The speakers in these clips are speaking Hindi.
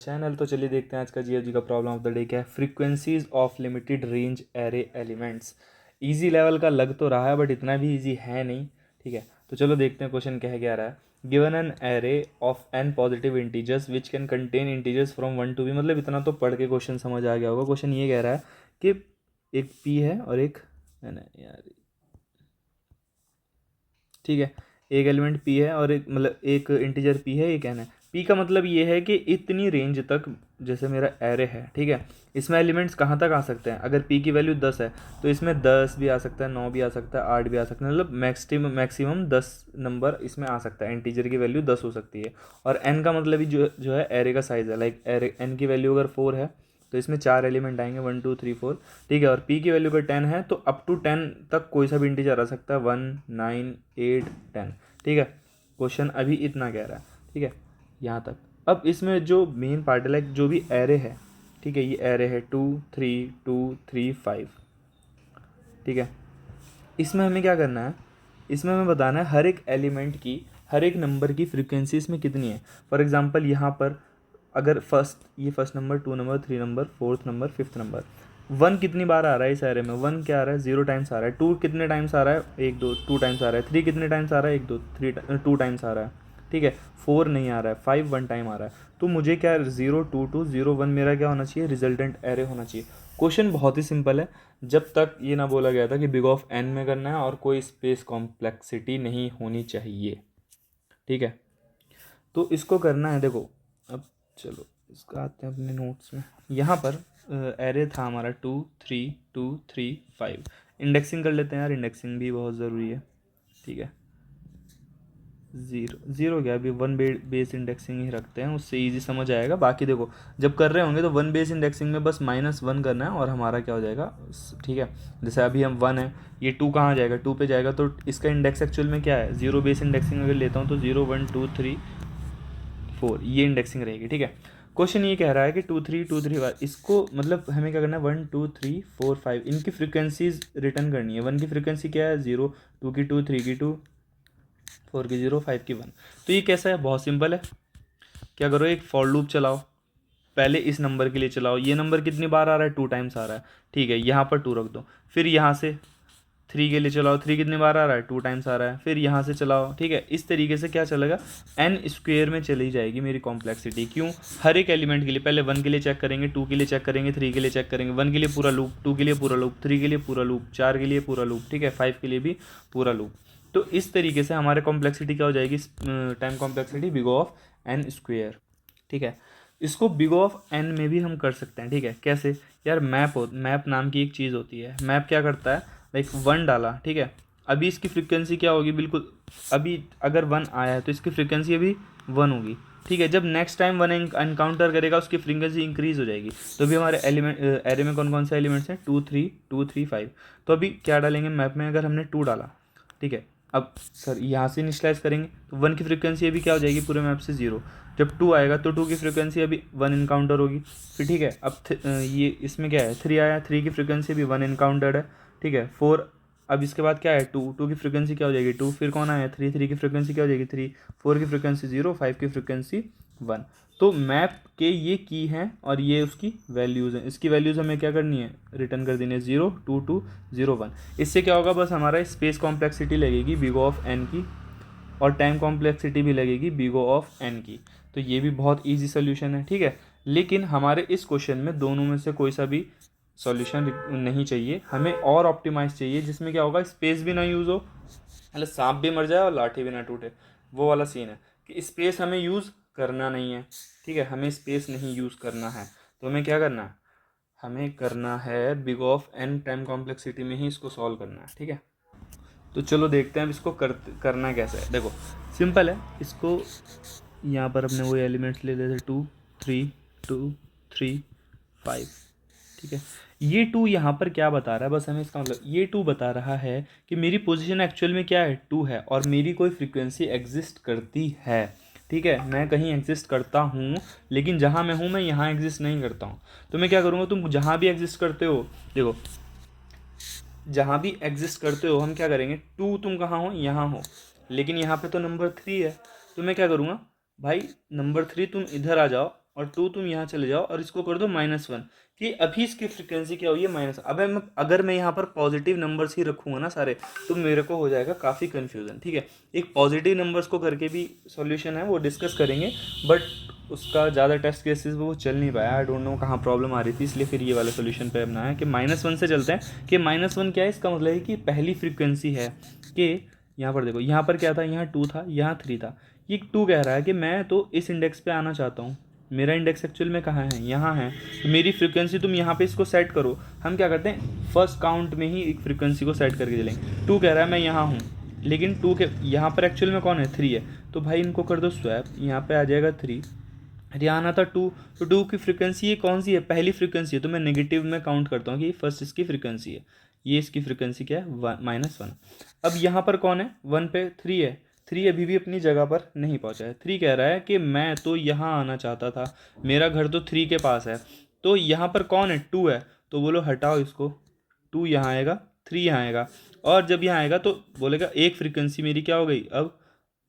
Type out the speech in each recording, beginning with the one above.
चैनल। तो चलिए देखते हैं आज का जीएफजी का प्रॉब्लम ऑफ द डे क्या है। Frequencies of limited range array elements. Easy level का लग तो रहा है बट इतना भी इजी है नहीं। ठीक है, तो चलो देखते हैं क्वेश्चन क्या रहा है। Given an array of N positive integers which can contain integers from 1 to b। मतलब इतना तो पढ़ के क्वेश्चन समझ आ गया होगा। क्वेश्चन ये कह रहा है कि एक पी है और एक है ना यार, ठीक है, एक एलिमेंट पी है और एक मतलब एक इंटीजर पी है, एक एन है। पी का मतलब ये है कि इतनी रेंज तक, जैसे मेरा एरे है, ठीक है, इसमें एलिमेंट्स कहाँ तक आ सकते हैं। अगर पी की वैल्यू 10 है तो इसमें 10 भी आ सकता है, 9 भी आ सकता है, 8 भी आ सकता है। मतलब मैक्सिमम 10 नंबर इसमें आ सकता है। इंटीजर की वैल्यू 10 हो सकती है। और एन का मतलब ही जो है एरे का साइज़ है। लाइक एरे एन की वैल्यू अगर 4 है तो इसमें 4 एलिमेंट आएंगे, 1 2 3 4। ठीक है, और पी की वैल्यू अगर 10 है तो अप टू 10 तक कोई सा भी इंटीजर आ सकता है, 1 9 8 10। ठीक है, क्वेश्चन अभी इतना कह रहा है। ठीक है, यहाँ तक। अब इसमें जो मेन पार्ट है, लाइक जो भी एरे है, ठीक है, ये एरे है 2 3 2 3 5। ठीक है, इसमें हमें क्या करना है, इसमें हमें बताना है हर एक एलिमेंट की, हर एक नंबर की फ्रीक्वेंसी इसमें कितनी है। फॉर एग्जांपल यहाँ पर अगर first number, 2 number, 3 number, 4th number, 5th number, 1 कितनी बार आ रहा है इस एरे में, 1 क्या आ रहा है, 0 टाइम्स आ रहा है। 2 कितने टाइम्स आ रहा है, 1 2 2 टाइम्स आ रहा है। 3 कितने टाइम्स आ रहा है, 1 2 3 2 टाइम्स आ रहा है। ठीक है, 4 नहीं आ रहा है, 5 1 टाइम आ रहा है। तो मुझे क्या 0 2 2 0 1 मेरा क्या होना चाहिए, रिजल्टेंट एरे होना चाहिए। क्वेश्चन बहुत ही सिंपल है, जब तक ये ना बोला गया था कि बिग ऑफ एन में करना है और कोई स्पेस कॉम्प्लेक्सिटी नहीं होनी चाहिए। ठीक है, तो इसको करना है। देखो अब चलो इसका आते हैं अपने नोट्स में। यहाँ पर एरे था हमारा 2 3 2 3 5। इंडेक्सिंग कर लेते हैं यार, इंडेक्सिंग भी बहुत ज़रूरी है। ठीक है, 0 क्या, अभी 1 बेस इंडेक्सिंग ही रखते हैं, उससे इजी समझ आएगा। बाकी देखो जब कर रहे होंगे तो 1 बेस इंडेक्सिंग में बस -1 करना है और हमारा क्या हो जाएगा। ठीक है, जैसे अभी हम 1 है, ये 2 कहाँ जाएगा, 2 पे जाएगा, तो इसका इंडेक्स एक्चुअल में क्या है, 0 बेस इंडेक्सिंग अगर लेता हूँ तो 0 1 2 3 4 ये इंडेक्सिंग रहेगी। ठीक है, क्वेश्चन ये कह रहा है कि 2 3 2 3 1, इसको मतलब हमें क्या करना है, 1 2 3 4 5 इनकी फ्रिक्वेंसीज रिटर्न करनी है। 1 की फ्रिक्वेंसी क्या है, 0, 2 की 2, 3 की 2, 4 की 0, 5 की 1। तो ये कैसा है, बहुत सिंपल है। क्या करो, एक फॉर लूप चलाओ। पहले इस नंबर के लिए चलाओ, ये नंबर कितनी बार आ रहा है, 2 टाइम्स आ रहा है। ठीक है, यहाँ पर 2 रख दो। फिर यहाँ से 3 के लिए चलाओ, 3 कितनी बार आ रहा है, 2 टाइम्स आ रहा है। फिर यहाँ से चलाओ। ठीक है, इस तरीके से क्या चलेगा, एन स्क्वेयर में चली जाएगी मेरी कॉम्प्लेक्सिटी। क्यों, हर एक एलिमेंट के लिए पहले 1 के लिए चेक करेंगे, 2 के लिए चेक करेंगे, 3 के लिए चेक करेंगे। 1 के लिए पूरा लूप, 2 के लिए पूरा लूप, 3 के लिए पूरा लूप, 4 के लिए पूरा लूप, ठीक है, 5 के लिए भी पूरा लूप। तो इस तरीके से हमारे कॉम्प्लेक्सिटी क्या हो जाएगी, time complexity big of N square. ठीक है, इसको बिग ऑफ एन में भी हम कर सकते हैं। ठीक है, कैसे यार, मैप नाम की एक चीज़ होती है। मैप क्या करता है, लाइक 1 डाला, ठीक है, अभी इसकी फ्रिक्वेंसी क्या होगी, बिल्कुल अभी अगर 1 आया है तो इसकी फ्रिक्वेंसी अभी 1 होगी। ठीक है, जब नेक्स्ट टाइम 1 एनकाउंटर करेगा उसकी फ्रिक्वेंसी इंक्रीज हो जाएगी। तो अभी हमारे एलिमेंट एरे में कौन कौन से एलिमेंट्स हैं, 2 3 2 3 5। तो अभी क्या डालेंगे मैप में, अगर हमने 2 डाला, ठीक है, अब सर यहाँ से इनिशलाइज करेंगे तो 1 की फ्रिक्वेंसी अभी क्या हो जाएगी पूरे मैप से 0। जब 2 आएगा तो 2 की फ्रिक्वेंसी अभी 1 इनकाउंटर होगी। फिर ठीक है, अब ये इसमें क्या है, 3 आया, 3 की फ्रिक्वेंसी अभी 1 इनकाउंटर्ड है। ठीक है, 4, अब इसके बाद क्या है, 2 की फ्रिक्वेंसी क्या हो जाएगी 2। फिर कौन आया, 3 की फ्रिक्वेंसी क्या हो जाएगी 3। 4 की फ्रिक्वेंसी 0, 5 की फ्रिक्वेंसी 1। तो मैप के ये की हैं और ये उसकी वैल्यूज़ हैं। इसकी वैल्यूज़ हमें क्या करनी है, रिटर्न कर देनी है, 0 2 2 0 1। इससे क्या होगा, बस हमारा स्पेस कॉम्प्लेक्सिटी लगेगी बिग ऑफ एन की और टाइम कॉम्प्लेक्सिटी भी लगेगी बिग ऑफ एन की। तो ये भी बहुत ईजी सोल्यूशन है। ठीक है, लेकिन हमारे इस क्वेश्चन में दोनों में से कोई सा भी सॉल्यूशन नहीं चाहिए, हमें और ऑप्टिमाइज चाहिए जिसमें क्या होगा, स्पेस भी ना यूज़ हो, मतलब सांप भी मर जाए और लाठी भी ना टूटे, वो वाला सीन है कि स्पेस हमें यूज़ करना नहीं है। ठीक है, हमें स्पेस नहीं यूज़ करना है, तो हमें क्या करना है, हमें करना है big of N time complexity में ही इसको सॉल्व करना है। ठीक है, तो चलो देखते हैं अब इसको करना कैसे है। देखो सिंपल है, इसको यहाँ पर अपने वो एलिमेंट्स ले लेते, 2 3 2 3 5। ठीक है, ये 2 यहाँ पर क्या बता रहा है, बस हमें इसका मतलब, ये 2 बता रहा है कि मेरी पोजीशन एक्चुअल में क्या है, 2 है और मेरी कोई फ्रीक्वेंसी एग्जिस्ट करती है। ठीक है, मैं कहीं एग्जिस्ट करता हूँ, लेकिन जहाँ मैं हूँ मैं यहाँ एग्जिस्ट नहीं करता हूँ। तो मैं क्या करूँगा, तुम जहाँ भी एग्जिस्ट करते हो, देखो जहाँ भी एग्जिस्ट करते हो हम क्या करेंगे, 2 तुम कहाँ हो, यहाँ हो, लेकिन यहाँ पे तो नंबर 3 है। तो मैं क्या करूँगा, भाई नंबर 3 तुम इधर आ जाओ और 2 तुम यहाँ चले जाओ और इसको कर दो -1, कि अभी इसकी फ्रिक्वेंसी क्या हुई है माइनस। अब मैं अगर मैं यहाँ पर पॉजिटिव नंबर्स ही रखूँगा ना सारे, तो मेरे को हो जाएगा काफ़ी कन्फ्यूज़न। ठीक है, एक पॉजिटिव नंबर्स को करके भी सॉल्यूशन है, वो डिस्कस करेंगे, बट उसका ज़्यादा टेस्ट केसेस वो चल नहीं पाया। आई डोंट नो कहाँ प्रॉब्लम आ रही थी, इसलिए फिर ये वाले सोल्यूशन पे अपना है कि -1 से चलते हैं। कि -1 क्या है, इसका मतलब है कि पहली फ्रीक्वेंसी है कि यहाँ पर देखो, यहाँ पर क्या था, यहाँ 2 था, यहाँ 3 था। ये 2 कह रहा है कि मैं तो इस इंडेक्स पे आना चाहता हूँ, मेरा इंडेक्स एक्चुअल में कहाँ है, यहाँ है, तो मेरी फ्रीक्वेंसी तुम यहाँ पे इसको सेट करो। हम क्या करते हैं, फर्स्ट काउंट में ही एक फ्रीक्वेंसी को सेट करके चलेंगे। 2 कह रहा है मैं यहाँ हूँ, लेकिन 2 के यहाँ पर एक्चुअल में कौन है, 3 है, तो भाई इनको कर दो स्वैप, यहाँ पे आ जाएगा 3, यहाँ आना था 2, तो 2 की फ्रीक्वेंसी ये कौन सी है, पहली फ्रीक्वेंसी है, तो मैं नेगेटिव में काउंट करता हूँ कि फर्स्ट इसकी फ्रीक्वेंसी है, ये इसकी फ्रीक्वेंसी क्या है, -1। अब यहाँ पर कौन है, 1 पे 3 है, 3 अभी भी अपनी जगह पर नहीं पहुँचा है। 3 कह रहा है कि मैं तो यहाँ आना चाहता था, मेरा घर तो 3 के पास है, तो यहाँ पर कौन है, 2 है, तो बोलो हटाओ इसको, 2 यहाँ आएगा, 3 यहाँ आएगा, और जब यहाँ आएगा तो बोलेगा एक फ्रीक्वेंसी मेरी क्या हो गई, अब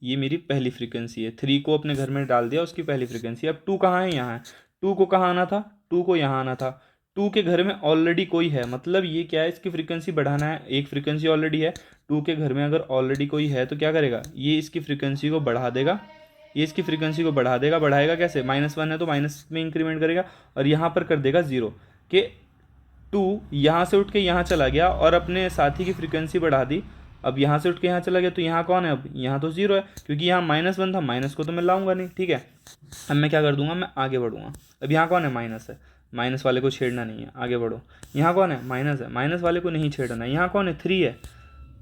ये मेरी पहली फ्रीक्वेंसी है, 3 को अपने घर में डाल दिया, उसकी पहली फ्रीक्वेंसी। अब 2 कहाँ है, यहाँ है, 2 को कहाँ आना था, 2 को यहाँ आना था, 2 के घर में ऑलरेडी कोई है, मतलब ये क्या है, इसकी फ्रीक्वेंसी बढ़ाना है, एक फ्रीक्वेंसी ऑलरेडी है, 2 के घर में अगर ऑलरेडी कोई है तो क्या करेगा, ये इसकी फ्रीक्वेंसी को बढ़ा देगा, ये इसकी फ्रीक्वेंसी को बढ़ा देगा, बढ़ाएगा कैसे, -1 है तो माइनस में इंक्रीमेंट करेगा, और यहाँ पर कर देगा 0, कि 2 यहाँ से उठ के यहाँ चला गया और अपने साथी की फ्रीक्वेंसी बढ़ा दी। अब यहाँ से उठ के यहाँ चला गया, तो यहाँ कौन है, अब यहाँ तो 0 है, क्योंकि यहाँ -1 था, माइनस को तो मैं लाऊंगा नहीं। ठीक है, अब मैं क्या कर दूंगा, मैं आगे बढ़ूंगा। अब यहाँ कौन है, माइनस है, माइनस वाले को छेड़ना नहीं है, आगे बढ़ो। यहाँ कौन है, माइनस है, माइनस वाले को नहीं छेड़ना है। यहाँ कौन है, 3 है,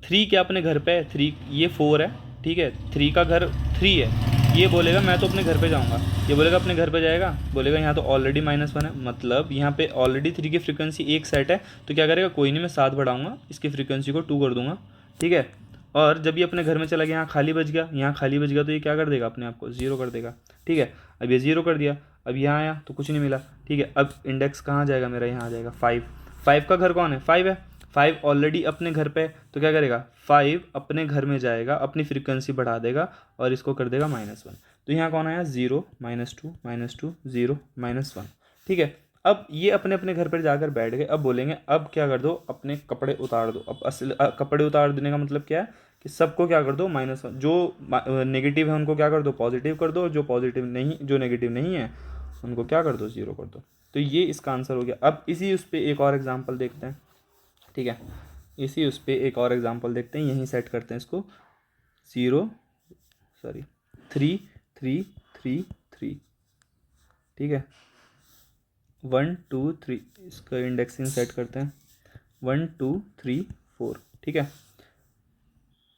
3 क्या अपने घर पे है, 3 ये 4 है, ठीक है, 3 का घर 3 है, ये बोलेगा मैं तो अपने घर पे जाऊंगा, ये बोलेगा अपने घर पे जाएगा, बोलेगा यहाँ तो ऑलरेडी -1 है, मतलब यहाँ पे ऑलरेडी 3 की फ्रीक्वेंसी एक सेट है, तो क्या करेगा, कोई नहीं मैं 7 बढ़ाऊंगा, इसकी फ्रीक्वेंसी को 2 कर दूंगा। ठीक है, और जब ये अपने घर में चला गया, यहाँ खाली बच गया, यहाँ खाली बच गया, तो ये क्या कर देगा, अपने आप को 0 कर देगा। ठीक है, अब ये 0 कर दिया, अब यहाँ आया तो कुछ नहीं मिला। ठीक है, अब इंडेक्स कहाँ जाएगा मेरा, यहाँ आ जाएगा 5, 5 का घर कौन है, 5 है, 5 ऑलरेडी अपने घर पे है, तो क्या करेगा, 5 अपने घर में जाएगा, अपनी फ्रीक्वेंसी बढ़ा देगा और इसको कर देगा -1, तो यहाँ कौन आया, 0 -2 -2 0 -1। ठीक है, अब ये अपने अपने घर पर जाकर बैठ गए। अब बोलेंगे अब क्या कर दो, अपने कपड़े उतार दो। अब असल कपड़े उतार देने का मतलब क्या है कि सबको क्या कर दो, -1, जो नेगेटिव है उनको क्या कर दो, पॉजिटिव कर दो, जो पॉजिटिव नहीं, जो नेगेटिव नहीं है उनको क्या कर दो, 0 कर दो। तो ये इसका आंसर हो गया। अब इसी उस पर एक और एग्जाम्पल देखते हैं। ठीक है, इसी उस पर एक और एग्जाम्पल देखते हैं, यहीं सेट करते हैं इसको, 3 3 3 3। ठीक है, 1 2 3, इसका इंडेक्सिंग सेट करते हैं, 1 2 3 4। ठीक है,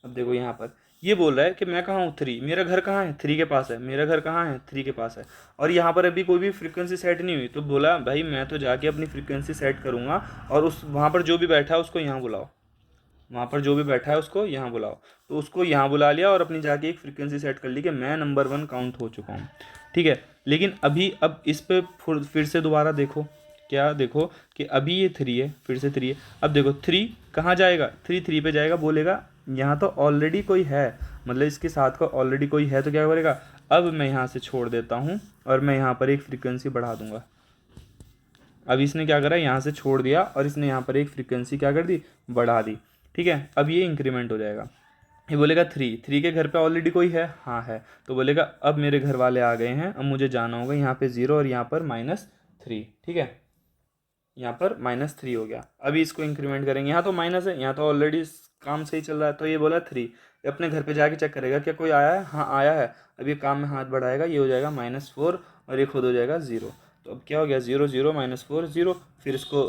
अब देखो यहाँ पर ये बोल रहा है कि मैं कहाँ हूँ, 3, मेरा घर कहाँ है, 3 के पास है, मेरा घर कहाँ है, 3 के पास है, और यहाँ पर अभी कोई भी फ्रीक्वेंसी सेट नहीं हुई। तो बोला भाई मैं तो जाके अपनी फ्रीक्वेंसी सेट करूँगा, और उस वहाँ पर जो भी बैठा है उसको यहाँ बुलाओ, वहाँ पर जो भी बैठा है उसको यहाँ बुलाओ। तो उसको यहाँ बुला लिया और अपनी जाके एक फ्रीक्वेंसी सेट कर ली कि मैं नंबर 1 काउंट हो चुका हूँ। ठीक है, लेकिन अभी अब इस पे फिर से दोबारा देखो, क्या देखो कि अभी ये 3 है, फिर से 3 है। अब देखो 3 कहाँ जाएगा, 3 पे जाएगा, बोलेगा यहाँ तो ऑलरेडी कोई है, मतलब इसके साथ का ऑलरेडी कोई है, तो क्या करेगा, अब मैं यहाँ से छोड़ देता हूँ और मैं यहाँ पर एक फ्रीक्वेंसी बढ़ा दूंगा। अब इसने क्या करा, यहाँ से छोड़ दिया और इसने यहाँ पर एक फ्रीक्वेंसी क्या कर दी, बढ़ा दी। ठीक है, अब ये इंक्रीमेंट हो जाएगा। ये बोलेगा 3 के घर पे ऑलरेडी कोई है, हाँ है, तो बोलेगा अब मेरे घर वाले आ गए हैं, अब मुझे जाना होगा यहाँ पे 0 और यहाँ पर -3। ठीक है, यहाँ पर -3 हो गया। अभी इसको इंक्रीमेंट करेंगे, यहाँ तो माइनस है, यहाँ तो ऑलरेडी काम सही चल रहा है, तो ये बोला 3, ये अपने घर पे जाके चेक करेगा क्या कोई आया है, हाँ आया है, अब ये काम में हाथ बढ़ाएगा, ये हो जाएगा -4 और ये खुद हो जाएगा 0। तो अब क्या हो गया, 0 0 -4 0, फिर इसको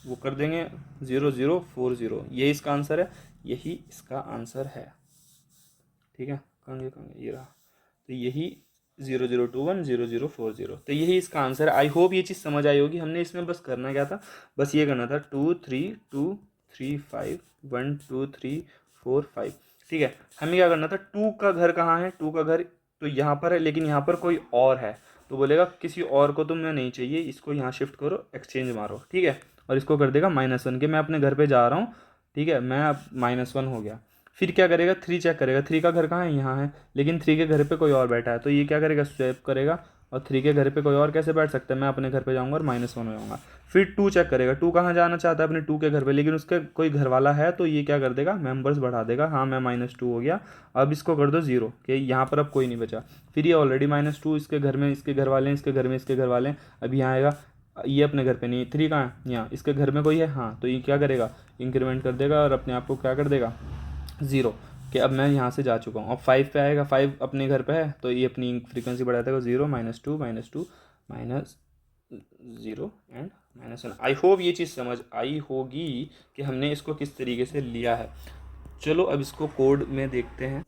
वो कर देंगे 0 0 4 0, यही इसका आंसर है, यही इसका आंसर है। ठीक है, कहाँ गया, ये रहा, तो यही 0 0 2 1 0 0 4 0, तो यही इसका आंसर है। आई होप ये चीज़ समझ आई होगी। हमने इसमें बस करना क्या था, बस ये करना था 2 3 2 3 5 1 2 3 4 5। ठीक है, हमें क्या करना था, 2 का घर कहाँ है, 2 का घर तो यहाँ पर है, लेकिन यहाँ पर कोई और है, तो बोलेगा किसी और को तुम्हें नहीं चाहिए, इसको यहाँ शिफ्ट करो, एक्सचेंज मारो। ठीक है, और इसको कर देगा -1 के मैं अपने घर पे जा रहा हूँ। ठीक है, मैं अब -1 हो गया। फिर क्या करेगा, 3 चेक करेगा, 3 का घर कहाँ है, यहाँ है, लेकिन 3 के घर पे कोई और बैठा है, तो ये क्या करेगा, स्वैप करेगा और 3 के घर पे कोई और कैसे बैठ सकता है, मैं अपने घर पे जाऊँगा और -1 हो जाऊँगा। फिर 2 चेक करेगा, 2 कहाँ जाना चाहता है, अपने 2 के घर पे, लेकिन उसका कोई घर वाला है तो ये क्या कर देगा, मेंबर्स बढ़ा देगा। हाँ मैं -2 हो गया, अब इसको कर दो 0 कि यहाँ पर अब कोई नहीं बचा। फिर ये ऑलरेडी -2 इसके घर में, इसके घर वाले हैं, इसके घर में इसके घर वाले हैं। अब यहाँ आएगा, ये अपने घर पे नहीं, 3 कहाँ है, यहाँ इसके घर में कोई है, हाँ तो ये क्या करेगा, इंक्रीमेंट कर देगा और अपने आप को क्या कर देगा 0, कि अब मैं यहाँ से जा चुका हूँ। अब 5 पे आएगा, 5 अपने घर पे है तो ये अपनी फ्रीक्वेंसी बढ़ा देगा 0 -2 -2 -0 एंड -1। आई होप ये चीज़ समझ आई होगी कि हमने इसको किस तरीके से लिया है। चलो अब इसको कोड में देखते हैं।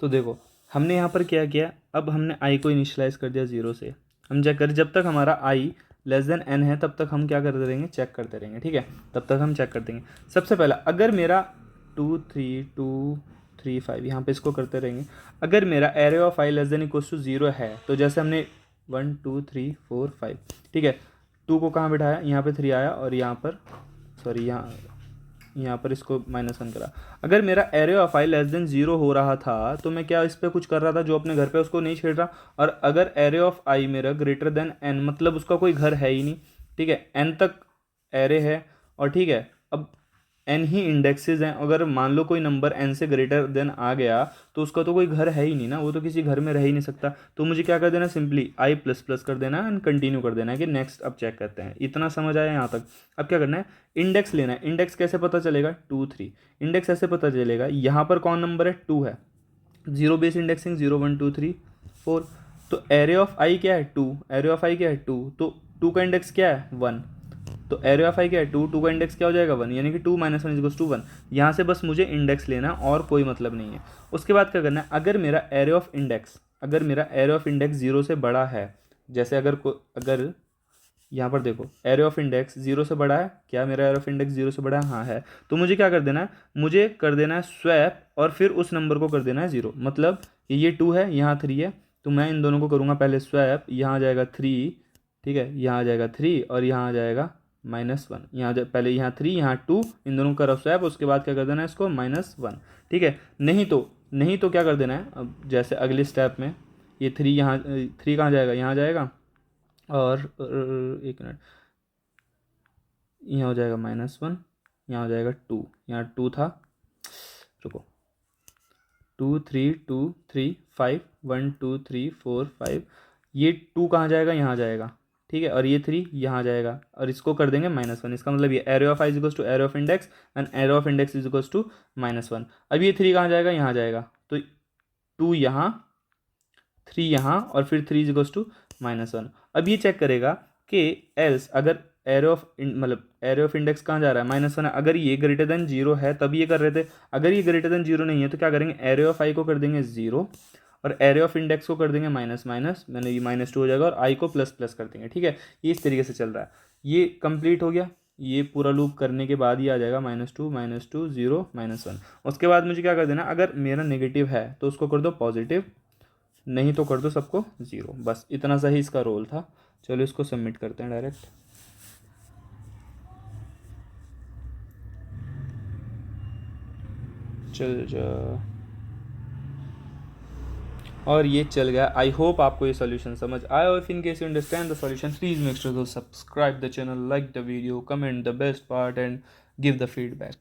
तो देखो हमने यहाँ पर क्या किया, अब हमने आई को इनिशलाइज कर दिया 0 से। हम चेक करें, जब तक हमारा आई n है तब तक हम क्या करते रहेंगे, चेक करते रहेंगे, ठीक है, तब तक हम चेक कर देंगे। सबसे पहला अगर मेरा 2 3 2 3 5 यहाँ पे इसको करते रहेंगे। अगर मेरा एरे ऑफ आई <= 0 है तो जैसे हमने 1 2 3 4 5, ठीक है, 2 को कहाँ बिठाया, यहाँ पे 3 आया और यहाँ पर सॉरी यहाँ पर इसको -1 करा। अगर मेरा एरे ऑफ आई <0 हो रहा था तो मैं क्या इस पर कुछ कर रहा था, जो अपने घर पे उसको नहीं छेड़ रहा। और अगर एरे ऑफ आई मेरा > n, मतलब उसका कोई घर है ही नहीं, ठीक है, n तक एरे है और ठीक है, अब n ही इंडेक्सेस हैं। अगर मान लो कोई नंबर n से > आ गया तो उसका तो कोई घर है ही नहीं ना, वो तो किसी घर में रह ही नहीं सकता। तो मुझे क्या कर देना, सिंपली i++ कर देना एंड कंटिन्यू कर देना है कि नेक्स्ट अब चेक करते हैं। इतना समझ आया यहाँ तक। अब क्या करना है, इंडेक्स लेना है। इंडेक्स कैसे पता चलेगा, 2 3, इंडेक्स ऐसे पता चलेगा, यहाँ पर कौन नंबर है, 2 है, 0 बेस इंडेक्सिंग 0 1 2 3 4। तो एरे ऑफ आई क्या है, 2, एरे ऑफ आई क्या है 2, तो 2 का इंडेक्स क्या है 1, तो एरे ऑफ आई क्या है 2, 2 का इंडेक्स क्या हो जाएगा 1, यानी कि 2 - 1 = 1। यहाँ से बस मुझे इंडेक्स लेना और कोई मतलब नहीं है। उसके बाद क्या करना है, अगर मेरा एरे ऑफ इंडेक्स 0 से बड़ा है, जैसे अगर यहाँ पर देखो एरे ऑफ इंडेक्स 0 से बड़ा है, क्या मेरा एरे ऑफ इंडेक्स 0 से बड़ा है, हाँ है, तो मुझे क्या कर देना है, मुझे कर देना है स्वैप और फिर उस नंबर को कर देना है 0। मतलब ये 2 है, यहाँ 3 है, तो मैं इन दोनों को करूँगा पहले स्वैप, यहाँ आ जाएगा 3, ठीक है, यहाँ आ जाएगा 3 और यहाँ आ जाएगा -1, यहाँ पहले यहाँ 3 यहाँ 2, इन दोनों का स्वैप, उसके बाद क्या कर देना है इसको -1, ठीक है। नहीं तो क्या कर देना है, अब जैसे अगले स्टेप में ये 3 यहाँ 3 कहाँ जाएगा, यहाँ जाएगा और 1 मिनट, यहाँ हो जाएगा -1, यहाँ हो जाएगा 2, यहाँ 2 था, रुको 2 3 2 3 5 1 2 3 4 5, ये 2 कहाँ जाएगा, यहाँ जाएगा, ठीक है, और ये 3 यहाँ जाएगा और इसको कर देंगे -1। इसका मतलब ये array of I = array of index and array of index = -1। अब ये 3 कहाँ जाएगा, यहाँ जाएगा, तो 2 यहाँ 3 यहाँ और फिर 3 = -1। अब ये चेक करेगा कि एल्स अगर एरे ऑफ इंडेक्स कहाँ जा रहा है, -1 है, अगर ये > 0 है तब ये कर रहे थे। अगर ये > 0 नहीं है तो क्या करेंगे, एरे ऑफ आई को कर देंगे 0 और एरे ऑफ इंडेक्स को कर देंगे -, मैंने ये -2 हो जाएगा और आई को ++ कर देंगे, ठीक है। ये इस तरीके से चल रहा है, ये कंप्लीट हो गया। ये पूरा लूप करने के बाद ही आ जाएगा -2 -2 0 -1। उसके बाद मुझे क्या कर देना, अगर मेरा नेगेटिव है तो उसको कर दो पॉजिटिव, नहीं तो कर दो सबको 0। बस इतना सा ही इसका रोल था। चलो इसको सबमिट करते हैं डायरेक्ट। चल जा, और ये चल गया। आई होप आपको ये सॉल्यूशन समझ आया। If in case you understand the solution, please make sure to subscribe the channel, like the video, comment the best part and give the feedback.